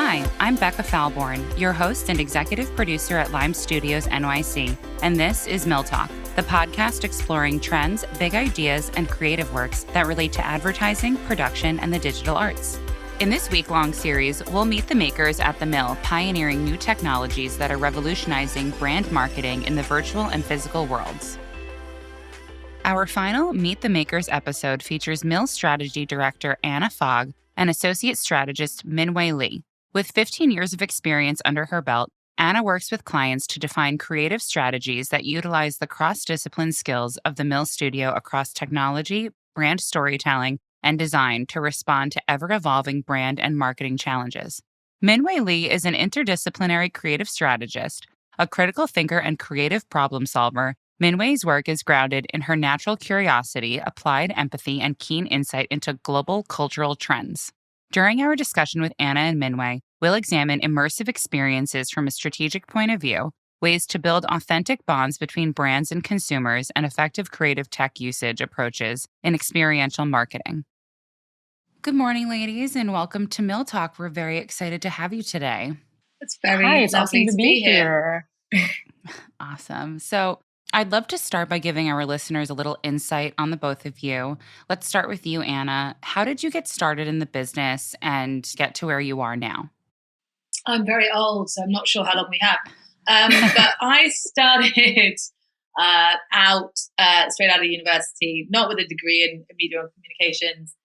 Hi, I'm Becca Falborn, your host and executive producer at Lime Studios NYC, and this is Mill Talk, the podcast exploring trends, big ideas, and creative works that relate to advertising, production, and the digital arts. In this week-long series, we'll meet the makers at the Mill, pioneering new technologies that are revolutionizing brand marketing in the virtual and physical worlds. Our final Meet the Makers episode features Mill Strategy Director Anna Fogg and Associate Strategist Min-Wei. With 15 years of experience under her belt, Anna works with clients to define creative strategies that utilize the cross-discipline skills of the Mill Studio across technology, brand storytelling, and design to respond to ever-evolving brand and marketing challenges. Min-Wei is an interdisciplinary creative strategist, a critical thinker and creative problem solver. Min-Wei's work is grounded in her natural curiosity, applied empathy, and keen insight into global cultural trends. During our discussion with Anna and Min-Wei, we'll examine immersive experiences from a strategic point of view, ways to build authentic bonds between brands and consumers, and effective creative tech usage approaches in experiential marketing. Good morning, ladies, and welcome to Mill Talk. We're very excited to have you today. It's very lovely to be here. Awesome. So I'd love to start by giving our listeners a little insight on the both of you. Let's start with you, Anna. How did you get started in the business and get to where you are now? I'm very old, so I'm not sure how long we have. But I started straight out of university, not with a degree in media and communications,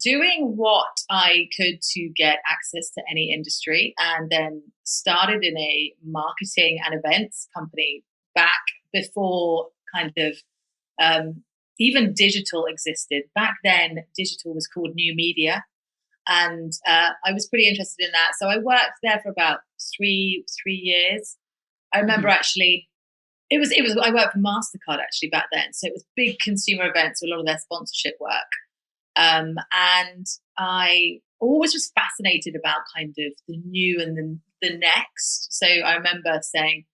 doing what I could to get access to any industry, and then started in a marketing and events company back before kind of even digital existed. Back then, digital was called new media. And I was pretty interested in that. So I worked there for about three years. I remember actually, I worked for MasterCard actually back then. So it was big consumer events, so a lot of their sponsorship work. And I always was fascinated about kind of the new and the next. So I remember saying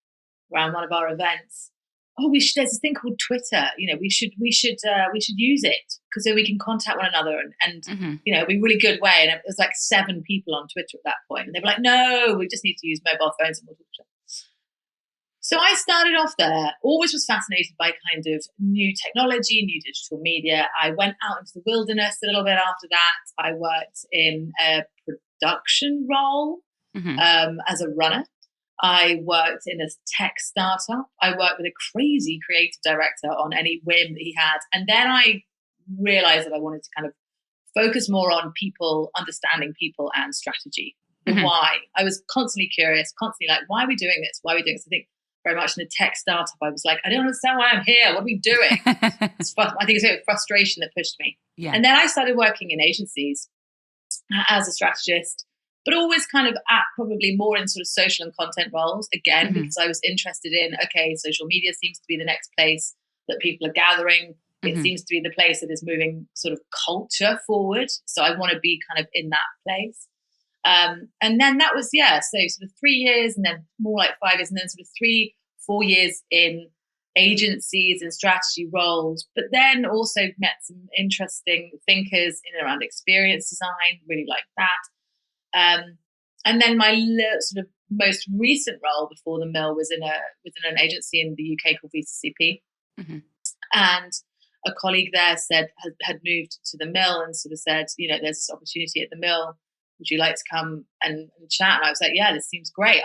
around one of our events, there's this thing called Twitter. We should use it because so we can contact one another and be a really good way. And it was like 7 people on Twitter at that point, and they were like, "No, we just need to use mobile phones and we'll talk to each other." So I started off there. Always was fascinated by kind of new technology, new digital media. I went out into the wilderness a little bit after that. I worked in a production role as a runner. I worked in a tech startup. I worked with a crazy creative director on any whim that he had. And then I realized that I wanted to kind of focus more on people, understanding people and strategy. Why? I was constantly curious, constantly like, why are we doing this? Why are we doing this? I think very much in the tech startup, I was like, I don't understand why I'm here. What are we doing? I think it's a frustration that pushed me. Yeah. And then I started working in agencies as a strategist, but always kind of at probably more in sort of social and content roles, again, because I was interested in, social media seems to be the next place that people are gathering. It seems to be the place that is moving sort of culture forward. So I want to be kind of in that place. And then that was, so sort of 3 years and then more like 5 years and then sort of 3-4 years in agencies and strategy roles, but then also met some interesting thinkers in and around experience design, really like that. And then my sort of most recent role before the Mill was within an agency in the UK called VCCP. And a colleague there had moved to the Mill and sort of said, there's this opportunity at the Mill. Would you like to come and chat? And I was like, yeah, this seems great.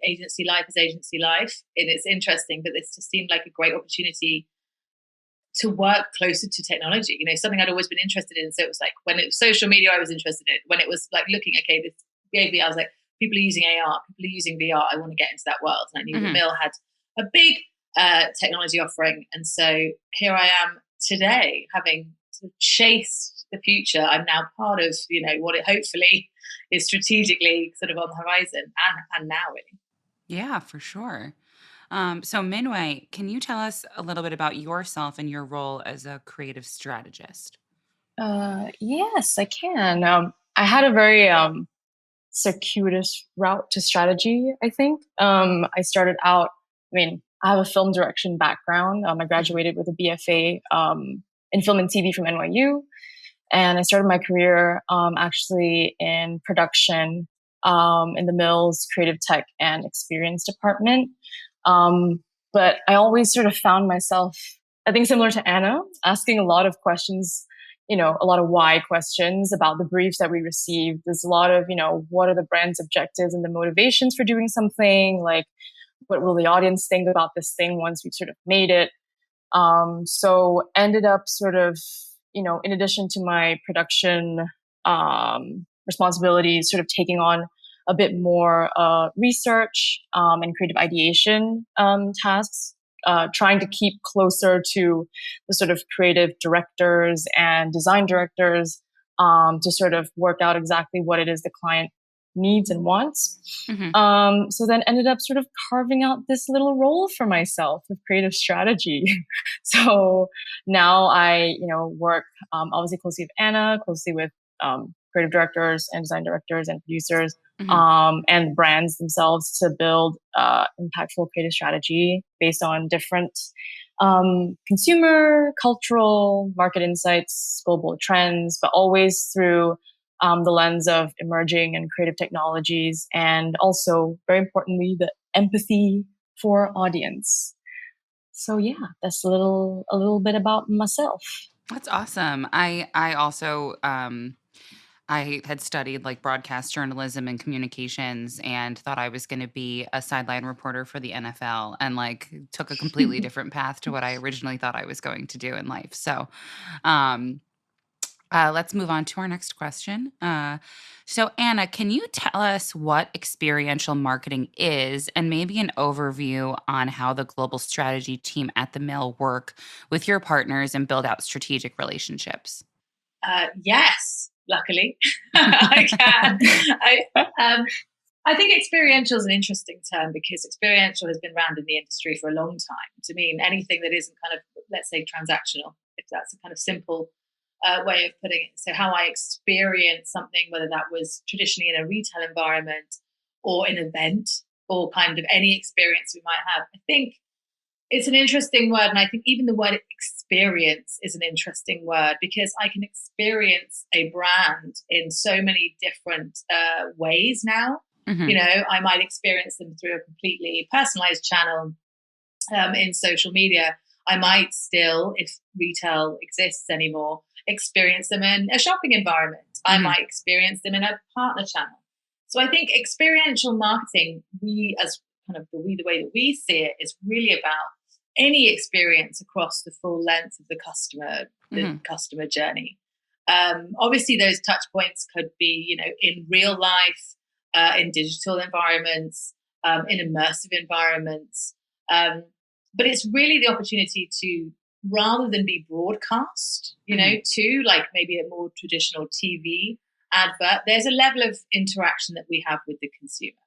Agency life is agency life. And it's interesting, but this just seemed like a great opportunity to work closer to technology, something I'd always been interested in. So it was like when it was social media, I was interested in. When it was like looking, this gave me, I was like, people are using AR, people are using VR. I want to get into that world. And I knew the Mill had a big technology offering. And so here I am today, having sort of chased the future. I'm now part of, what it hopefully is strategically sort of on the horizon and now really. Yeah, for sure. So Min-Wei, can you tell us a little bit about yourself and your role as a creative strategist? Yes, I can. I had a very circuitous route to strategy, I think. I started out, I have a film direction background. I graduated with a BFA in film and TV from NYU. And I started my career actually in production in the Mills Creative Tech and Experience department. But I always sort of found myself, I think similar to Anna, asking a lot of questions, a lot of why questions about the briefs that we received. There's a lot of, what are the brand's objectives and the motivations for doing something? Like, what will the audience think about this thing once we've sort of made it? So ended up sort of, in addition to my production responsibilities, sort of taking on a bit more research and creative ideation tasks, trying to keep closer to the sort of creative directors and design directors to sort of work out exactly what it is the client needs and wants. So then ended up sort of carving out this little role for myself with creative strategy. So now I, work obviously closely with Anna, closely with creative directors and design directors and producers and brands themselves to build impactful creative strategy based on different consumer, cultural, market insights, global trends, but always through the lens of emerging and creative technologies, and also, very importantly, the empathy for audience. So yeah, that's a little bit about myself. That's awesome. I also I had studied like broadcast journalism and communications and thought I was going to be a sideline reporter for the NFL, and like took a completely different path to what I originally thought I was going to do in life. So, um, let's move on to our next question. So, Anna, can you tell us what experiential marketing is and maybe an overview on how the global strategy team at the Mill work with your partners and build out strategic relationships? Yes, luckily I can. I think experiential is an interesting term because experiential has been around in the industry for a long time to mean anything that isn't kind of, let's say, transactional, if that's a kind of simple way of putting it. So how I experience something, whether that was traditionally in a retail environment or an event or kind of any experience we might have. I think it's an interesting word. And I think even the word experience is an interesting word because I can experience a brand in so many different ways now. I might experience them through a completely personalized channel in social media. I might still, if retail exists anymore, experience them in a shopping environment. I might experience them in a partner channel. So I think experiential marketing, we as kind of the way that we see it, is really about any experience across the full length of the customer journey. Obviously, those touch points could be, in real life, in digital environments, in immersive environments. But it's really the opportunity to, rather than be broadcast, to like maybe a more traditional TV advert, there's a level of interaction that we have with the consumer.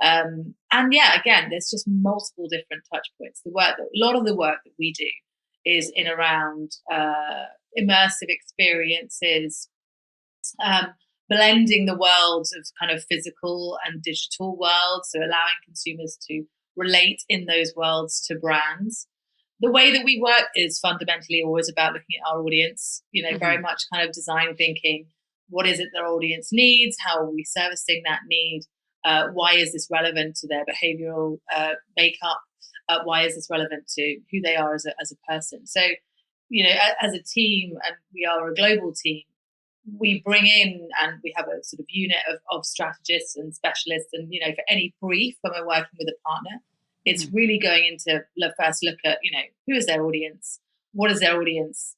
And yeah, again, there's just multiple different touch points. A lot of the work that we do is in around immersive experiences, blending the worlds of kind of physical and digital worlds, so allowing consumers to relate in those worlds to brands. The way that we work is fundamentally always about looking at our audience, very much kind of design thinking. What is it their audience needs? How are we servicing that need? Why is this relevant to their behavioral makeup? Why is this relevant to who they are as a person? So, as a team, and we are a global team, we bring in and we have a sort of unit of strategists and specialists. And, for any brief when we're working with a partner, it's really going into first look at, who is their audience? What does their audience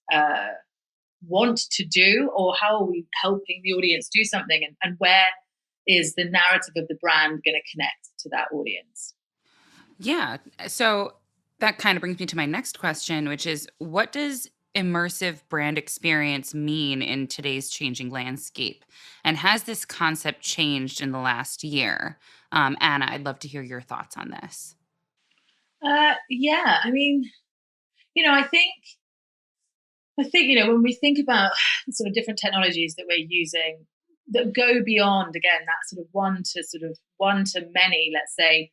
want to do? Or how are we helping the audience do something? And where is the narrative of the brand going to connect to that audience? Yeah. So that kind of brings me to my next question, which is, what does immersive brand experience mean in today's changing landscape? And has this concept changed in the last year? Anna, I'd love to hear your thoughts on this. Yeah, I mean, I think, when we think about sort of different technologies that we're using that go beyond, again, that sort of one to many, let's say,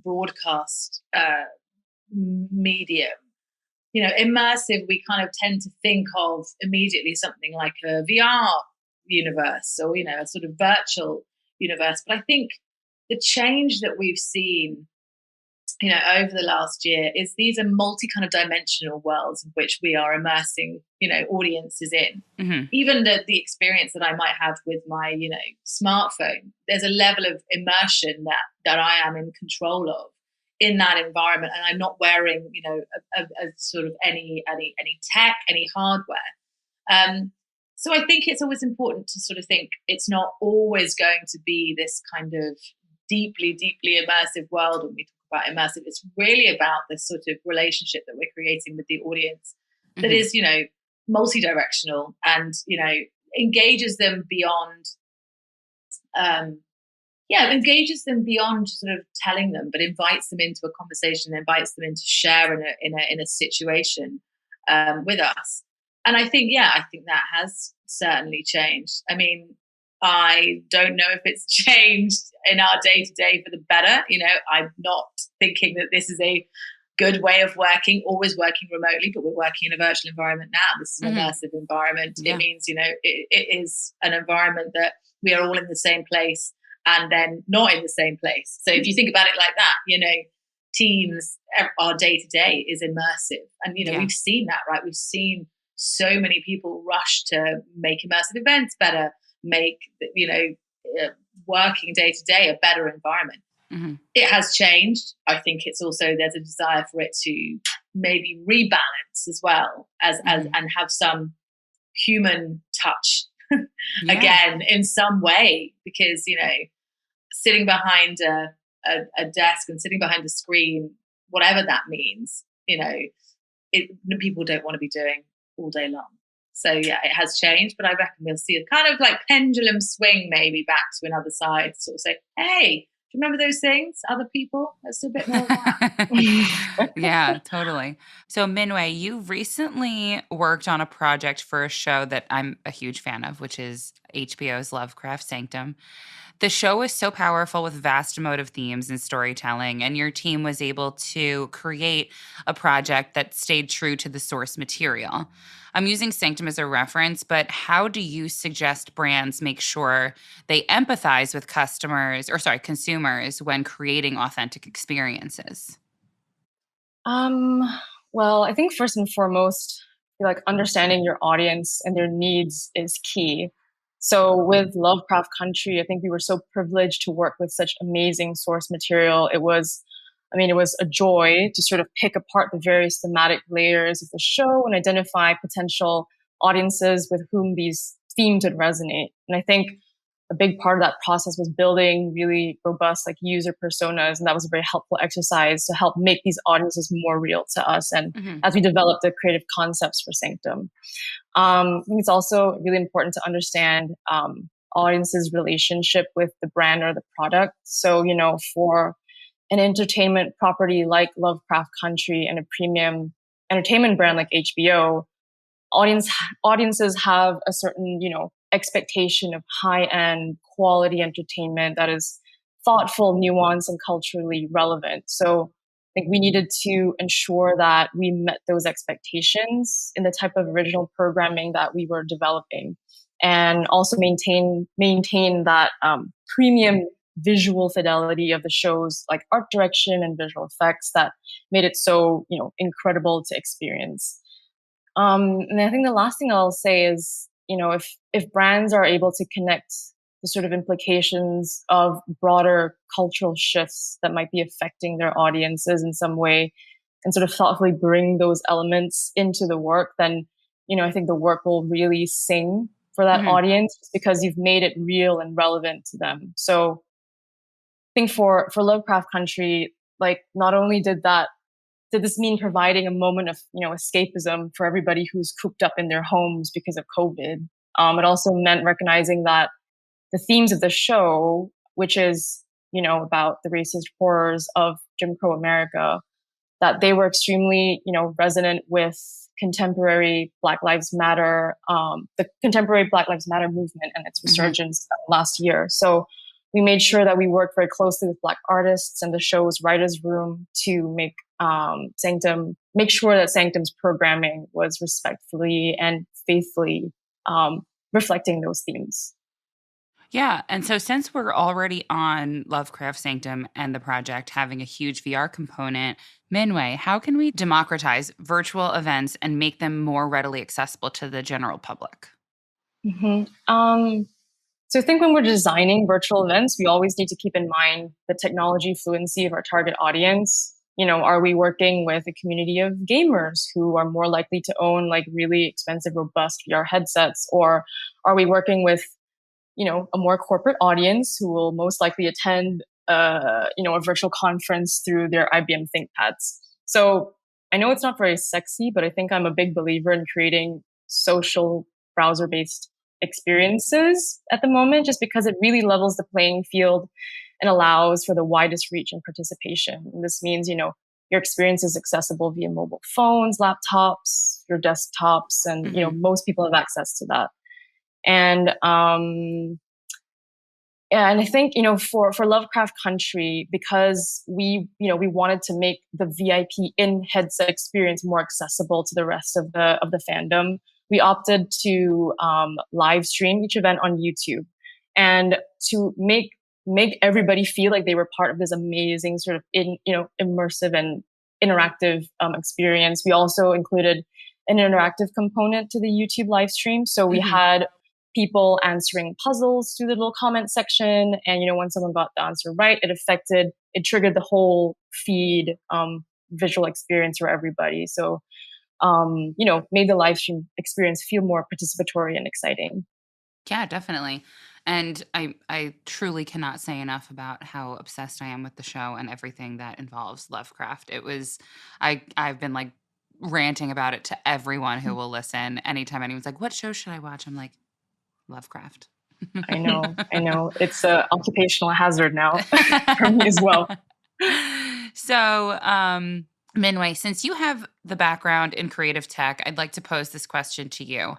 broadcast medium, immersive, we kind of tend to think of immediately something like a VR universe or, a sort of virtual universe. But I think the change that we've seen, over the last year is these are multi kind of dimensional worlds in which we are immersing, audiences in. Mm-hmm. Even the experience that I might have with my, smartphone, there's a level of immersion that I am in control of in that environment, and I'm not wearing, a sort of any tech, any hardware. So I think it's always important to sort of think it's not always going to be this kind of deeply immersive world when we talk about immersive. It's really about this sort of relationship that we're creating with the audience that is, multi-directional and, engages them beyond sort of telling them, but invites them into a conversation, invites them into share in a situation with us. And I think that has certainly changed. I mean, I don't know if it's changed in our day-to-day for the better. I'm not thinking that this is a good way of working, always working remotely, but we're working in a virtual environment now. This is an immersive environment. Yeah. It means, it is an environment that we are all in the same place and then not in the same place. So if you think about it like that, teams, our day-to-day is immersive. And, we've seen that, right? We've seen so many people rush to make immersive events better, make, working day-to-day a better environment. Mm-hmm. It has changed. I think it's also, there's a desire for it to maybe rebalance as well as and have some human touch again in some way, because, sitting behind a desk and sitting behind a screen, whatever that means, people don't want to be doing all day long. So it has changed, but I reckon we'll see a kind of like pendulum swing maybe back to another side, sort of say, hey, do you remember those things? Other people? Let's do a bit more of that. Yeah, totally. So Min-Wei, you recently worked on a project for a show that I'm a huge fan of, which is HBO's Lovecraft Sanctum. The show was so powerful with vast emotive themes and storytelling, and your team was able to create a project that stayed true to the source material. I'm using Sanctum as a reference, but how do you suggest brands make sure they empathize with consumers when creating authentic experiences? Well, I think first and foremost, understanding your audience and their needs is key. So with Lovecraft Country, I think we were so privileged to work with such amazing source material. It was a joy to sort of pick apart the various thematic layers of the show and identify potential audiences with whom these themes would resonate. And I think a big part of that process was building really robust user personas. And that was a very helpful exercise to help make these audiences more real to us. And as we developed the creative concepts for Sanctum, I think it's also really important to understand audiences' relationship with the brand or the product. So, for an entertainment property like Lovecraft Country and a premium entertainment brand like HBO, audiences have a certain, expectation of high-end quality entertainment that is thoughtful, nuanced, and culturally relevant. So I think we needed to ensure that we met those expectations in the type of original programming that we were developing, and also maintain that premium visual fidelity of the show's art direction and visual effects that made it so incredible to experience. And I think the last thing I'll say is, if brands are able to connect the sort of implications of broader cultural shifts that might be affecting their audiences in some way, and sort of thoughtfully bring those elements into the work, then I think the work will really sing for that audience, because you've made it real and relevant to them. So I think for Lovecraft Country, not only did this mean providing a moment of escapism for everybody who's cooped up in their homes because of COVID. It also meant recognizing that the themes of the show, which is about the racist horrors of Jim Crow America, that they were extremely resonant with contemporary Black Lives Matter, the contemporary Black Lives Matter movement and its resurgence last year. So we made sure that we worked very closely with Black artists and the show's writers' room to make sure that Sanctum's programming was respectfully and faithfully reflecting those themes. Yeah. And so since we're already on Lovecraft Sanctum and the project having a huge VR component, Min-Wei, how can we democratize virtual events and make them more readily accessible to the general public? So I think when we're designing virtual events, we always need to keep in mind the technology fluency of our target audience. Are we working with a community of gamers who are more likely to own like really expensive, robust VR headsets? Or are we working with a more corporate audience who will most likely attend, a virtual conference through their IBM ThinkPads. So I know it's not very sexy, but I think I'm a big believer in creating social browser-based experiences at the moment, just because it really levels the playing field and allows for the widest reach and participation. And this means, your experience is accessible via mobile phones, laptops, your desktops, and most people have access to that. And and I think for Lovecraft Country, because we wanted to make the VIP in headset experience more accessible to the rest of the fandom, we opted to live stream each event on YouTube, and to make everybody feel like they were part of this amazing sort of immersive and interactive experience. We also included an interactive component to the YouTube live stream, so we had people answering puzzles through the little comment section. And, when someone got the answer right, it triggered the whole feed visual experience for everybody. So, made the live stream experience feel more participatory and exciting. Yeah, definitely. And I truly cannot say enough about how obsessed I am with the show and everything that involves Lovecraft. I've been like ranting about it to everyone who will listen. Anytime anyone's like, what show should I watch? I'm like, Lovecraft. I know. It's an occupational hazard now for me as well. So, Min-Wei, since you have the background in creative tech, I'd like to pose this question to you.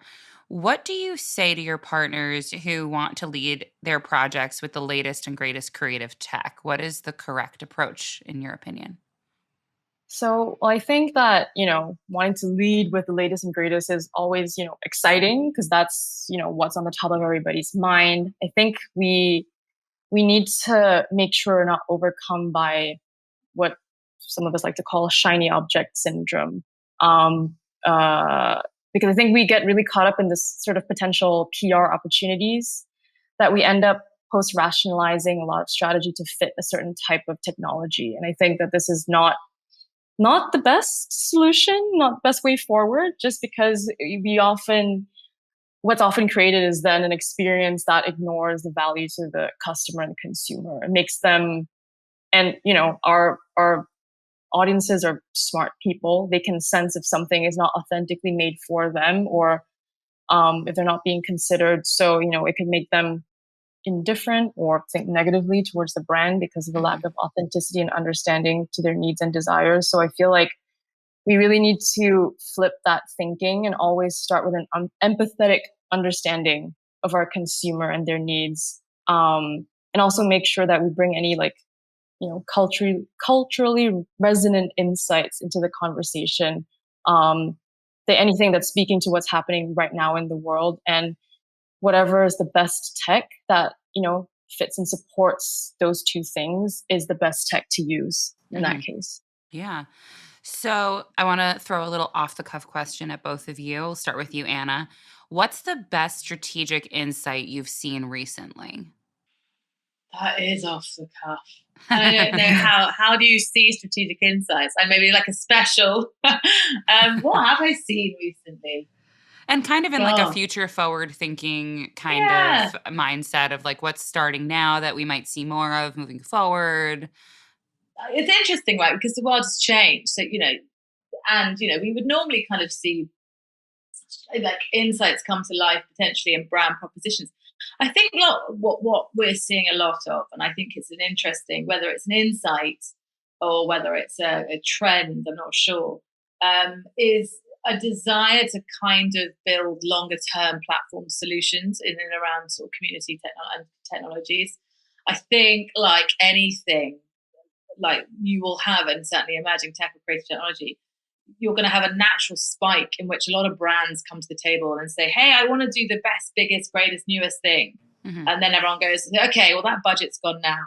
What do you say to your partners who want to lead their projects with the latest and greatest creative tech? What is the correct approach, in your opinion? So, I think that, wanting to lead with the latest and greatest is always, exciting, because that's, what's on the top of everybody's mind. I think we need to make sure we're not overcome by what some of us like to call shiny object syndrome. Because I think we get really caught up in this sort of potential PR opportunities that we end up post-rationalizing a lot of strategy to fit a certain type of technology. And I think that this is not the best solution, not the best way forward, just because what's often created is then an experience that ignores the value to the customer and consumer. It makes them, and our audiences are smart people. They can sense if something is not authentically made for them, or if they're not being considered. So, it can make them indifferent or think negatively towards the brand because of the lack of authenticity and understanding to their needs and desires. So I feel like we really need to flip that thinking and always start with an empathetic understanding of our consumer and their needs. And also make sure that we bring any culturally resonant insights into the conversation. Anything that's speaking to what's happening right now in the world, and whatever is the best tech that, fits and supports those two things is the best tech to use in that case. Yeah. So I want to throw a little off the cuff question at both of you. We'll start with you, Anna. What's the best strategic insight you've seen recently? That is off the cuff. I don't know how do you see strategic insights? And maybe like a special. What have I seen recently? And kind of in like a future forward thinking kind of mindset of like what's starting now that we might see more of moving forward. It's interesting, right? Because the world has changed. So, and, we would normally kind of see like insights come to life potentially in brand propositions. I think what we're seeing a lot of, and I think it's an interesting, whether it's an insight or whether it's a trend, I'm not sure, is a desire to kind of build longer term platform solutions in and around sort of community technologies. I think like anything, like you will have, and certainly emerging tech or creative technology, you're going to have a natural spike in which a lot of brands come to the table and say, hey, I want to do the best, biggest, greatest, newest thing. Mm-hmm. And then everyone goes, okay, well, that budget's gone now.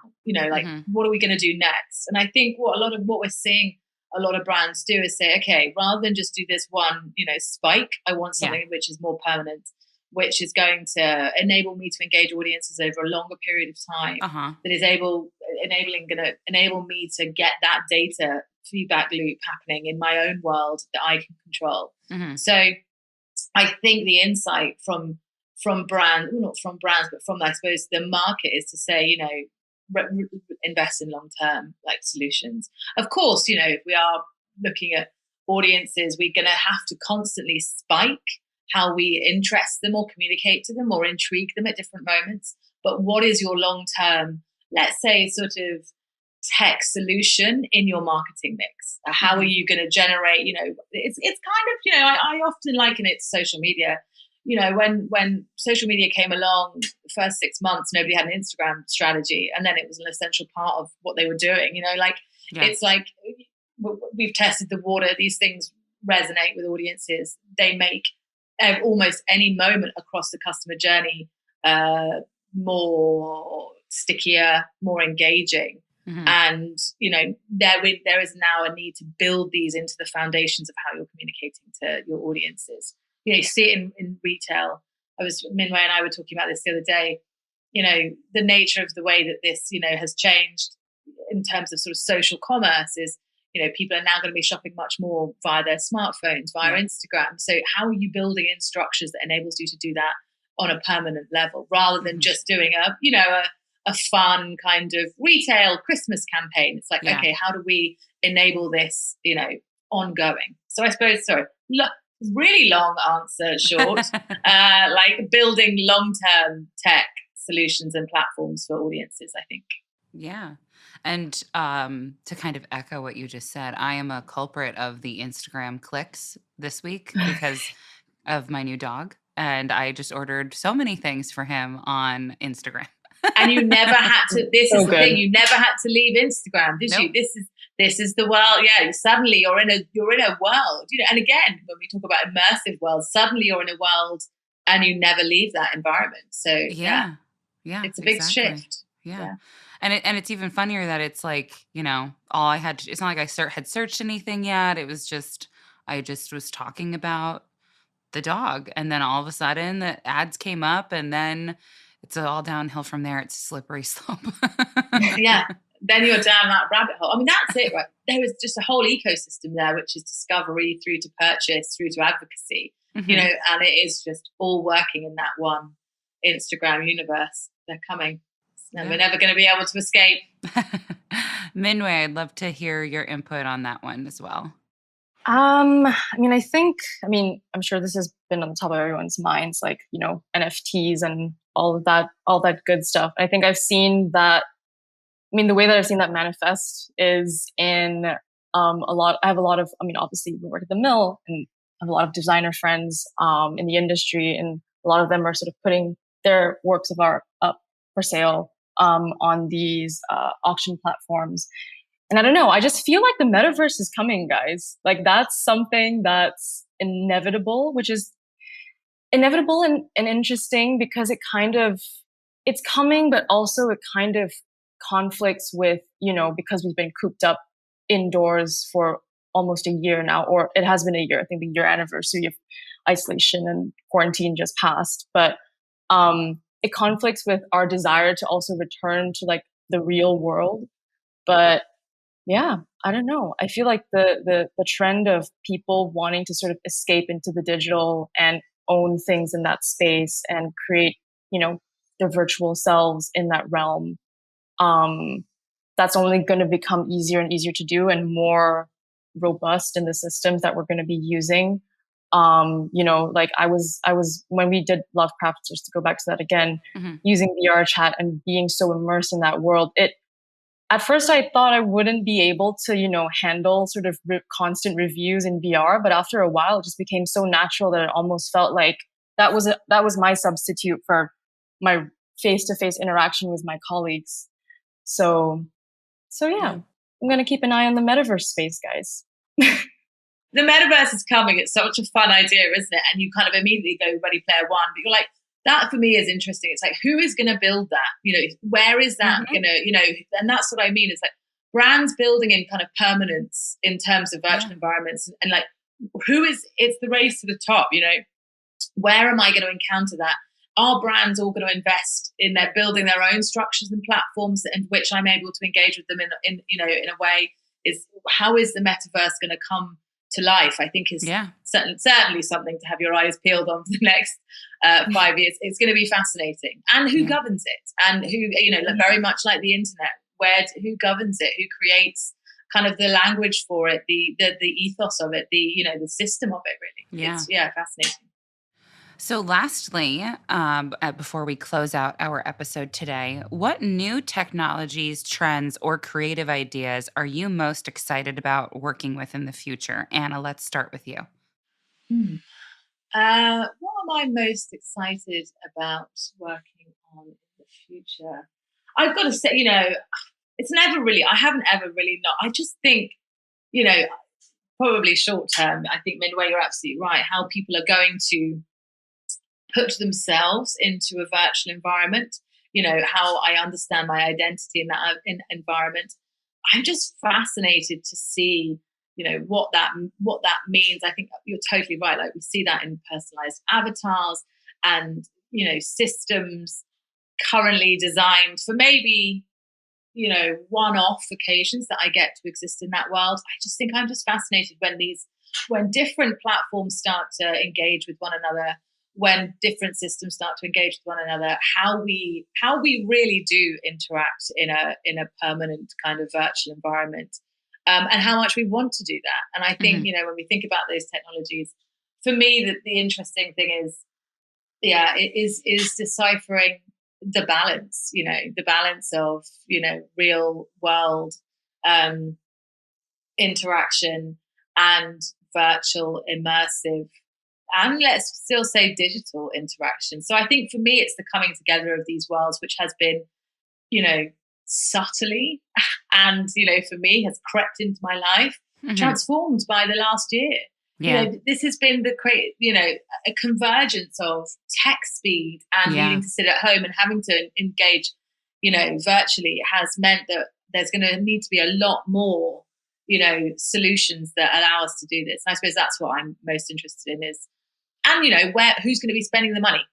Like, what are we going to do next? And I think what we're seeing a lot of brands do is say, okay, rather than just do this one, spike, I want something which is more permanent, which is going to enable me to engage audiences over a longer period of time, that is going to enable me to get that data feedback loop happening in my own world that I can control. So I think the insight from brands, not from brands, but from, I suppose, the market is to say, invest in long-term like solutions. Of course, if we are looking at audiences, we're going to have to constantly spike how we interest them or communicate to them or intrigue them at different moments. But what is your long-term, let's say, sort of tech solution in your marketing mix? How are you going to generate, it's kind of, I often liken it to social media. When social media came along, the first 6 months, nobody had an Instagram strategy. And then it was an essential part of what they were doing, It's like we've tested the water. These things resonate with audiences. They make almost any moment across the customer journey more stickier, more engaging. And, there is now a need to build these into the foundations of how you're communicating to your audiences. You see it in retail. Min-Wei and I were talking about this the other day. The nature of the way that this, has changed in terms of sort of social commerce is, people are now going to be shopping much more via their smartphones, via Instagram. So how are you building in structures that enables you to do that on a permanent level, rather than just doing a fun kind of retail Christmas campaign? It's like, okay, how do we enable this, ongoing? So I suppose, really long answer short, like building long-term tech solutions and platforms for audiences, I think. Yeah. And to kind of echo what you just said, I am a culprit of the Instagram clicks this week because of my new dog. And I just ordered so many things for him on Instagram. And you never had to, this is the thing, you never had to leave Instagram, did you? This is the world. Yeah, suddenly you're in a world, and again, when we talk about immersive worlds, suddenly you're in a world and you never leave that environment. So yeah, it's a big shift. Yeah. And it's even funnier that it's like, all I had, it's not like I had searched anything yet. It was just, I just was talking about the dog. And then all of a sudden the ads came up, and then it's all downhill from there. It's a slippery slope. Yeah. Then you're down that rabbit hole. I mean, that's it, right? There is just a whole ecosystem there, which is discovery through to purchase, through to advocacy, and it is just all working in that one Instagram universe. They're coming. And we're never going to be able to escape. Min-Wei, I'd love to hear your input on that one as well. I'm sure this has been on the top of everyone's minds, like, NFTs and all that good stuff. I think I've seen that. The way that I've seen that manifest is in I have a lot of, obviously we work at the mill and I have a lot of designer friends in the industry, and a lot of them are sort of putting their works of art up for sale on these auction platforms. And I don't know, I just feel like the metaverse is coming, guys. Like, that's something that's inevitable, which is inevitable and interesting because it's coming, but also it kind of conflicts with, because we've been cooped up indoors for almost a year now, or it has been a year. I think the year anniversary of isolation and quarantine just passed. But it conflicts with our desire to also return to like the real world. But yeah, I don't know. I feel like the trend of people wanting to sort of escape into the digital and own things in that space and create, their virtual selves in that realm, that's only going to become easier and easier to do and more robust in the systems that we're going to be using. Like I was when we did Lovecraft, just to go back to that again, using VR chat and being so immersed in that world, at first I thought I wouldn't be able to, handle sort of constant reviews in VR, but after a while it just became so natural that it almost felt like that was my substitute for my face-to-face interaction with my colleagues. So yeah, I'm going to keep an eye on the metaverse space, guys. The metaverse is coming. It's such a fun idea, isn't it? And you kind of immediately go Ready Player One, but you're like, that for me is interesting. It's like, who is going to build that? Where is that going to, and that's what I mean. It's like brands building in kind of permanence in terms of virtual environments, and like, it's the race to the top, where am I going to encounter that? Are brands all going to invest in their building their own structures and platforms in which I'm able to engage with them in a way? How is the metaverse going to come to life? I think is certainly something to have your eyes peeled on for the next 5 years. It's going to be fascinating. And who governs it? And who, very much like the internet, who governs it? Who creates kind of the language for it, the ethos of it, the system of it, really? It's fascinating. So lastly, before we close out our episode today, what new technologies, trends, or creative ideas are you most excited about working with in the future? Anna, let's start with you. What am I most excited about working on in the future? I've got to say, it's never really, I haven't ever really not. I just think, probably short term, I think, Min-Wei, you're absolutely right, how people are going to put themselves into a virtual environment, how I understand my identity in that environment. I'm just fascinated to see, what that means. I think you're totally right. Like, we see that in personalized avatars and, systems currently designed for maybe, one-off occasions that I get to exist in that world. I just think I'm just fascinated when different platforms start to engage with one another, when different systems start to engage with one another, how we really do interact in a permanent kind of virtual environment, and how much we want to do that. And I think, when we think about those technologies, for me, the interesting thing is deciphering the balance, the balance of, real world interaction and virtual immersive, and let's still say digital interaction. So I think for me, it's the coming together of these worlds, which has been, subtly and, for me, has crept into my life, transformed by the last year. Yeah. This has been a convergence of tech speed and needing to sit at home and having to engage, virtually, has meant that there's going to need to be a lot more, solutions that allow us to do this. And I suppose that's what I'm most interested in and who's going to be spending the money?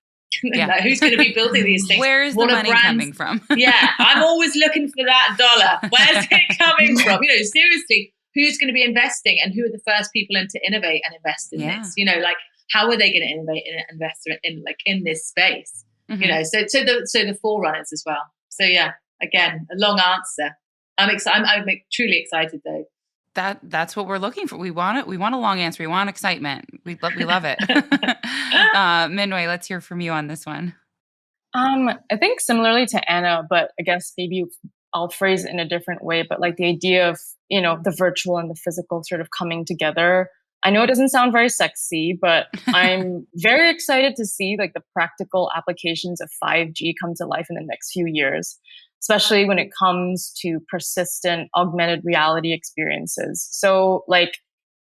Like, who's going to be building these things? Where is the money coming from? I'm always looking for that dollar. Where's it coming from? Seriously, who's going to be investing, and who are the first people to innovate and invest in this? Like, how are they going to innovate and invest in this space? So the forerunners as well. So again, a long answer. I'm truly excited though. That's what we're looking for. We want it. We want a long answer. We want excitement. We love it. Min-Wei, let's hear from you on this one. I think similarly to Anna, but I guess maybe I'll phrase it in a different way. But like the idea of, the virtual and the physical sort of coming together. I know it doesn't sound very sexy, but I'm very excited to see like the practical applications of 5G come to life in the next few years, especially when it comes to persistent augmented reality experiences. So like,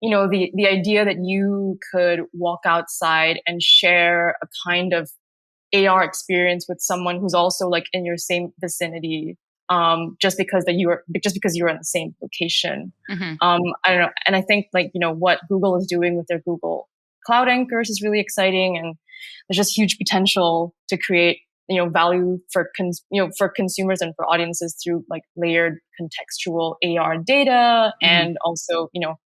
the idea that you could walk outside and share a kind of AR experience with someone who's also like in your same vicinity, just because you are in the same location. I don't know. And I think like, what Google is doing with their Google Cloud Anchors is really exciting. And there's just huge potential to create, value for consumers and for audiences through like layered contextual AR data, and also,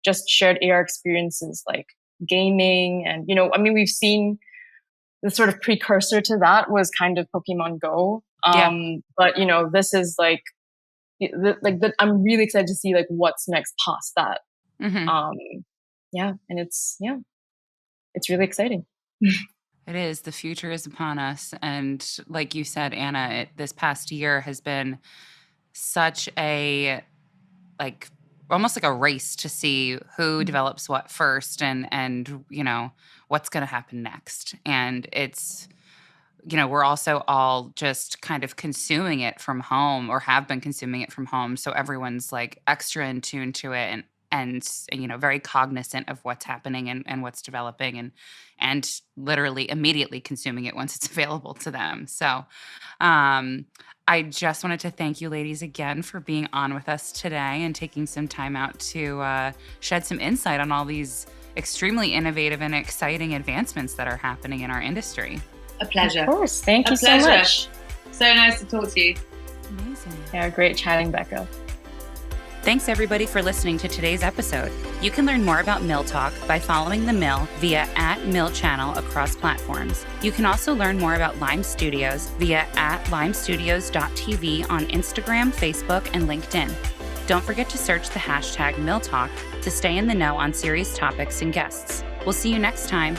just shared AR experiences like gaming. And, we've seen the sort of precursor to that was kind of Pokemon Go. But, this is like I'm really excited to see like what's next past that. And it's really exciting. It is. The future is upon us. And like you said, Anna, this past year has been such a, almost like a race to see who develops what first and what's going to happen next. And it's we're also all just kind of consuming it from home or have been consuming it from home. So everyone's like extra in tune to it and very cognizant of what's happening and what's developing and literally immediately consuming it once it's available to them. So I just wanted to thank you ladies again for being on with us today and taking some time out to shed some insight on all these extremely innovative and exciting advancements that are happening in our industry. A pleasure. Of course. Thank you so much. So nice to talk to you. Amazing. Yeah, great chatting, Becca. Thanks everybody for listening to today's episode. You can learn more about Mill Talk by following the Mill via @MillChannel across platforms. You can also learn more about Lime Studios via @limestudios.tv on Instagram, Facebook, and LinkedIn. Don't forget to search the hashtag Mill Talk to stay in the know on series topics and guests. We'll see you next time.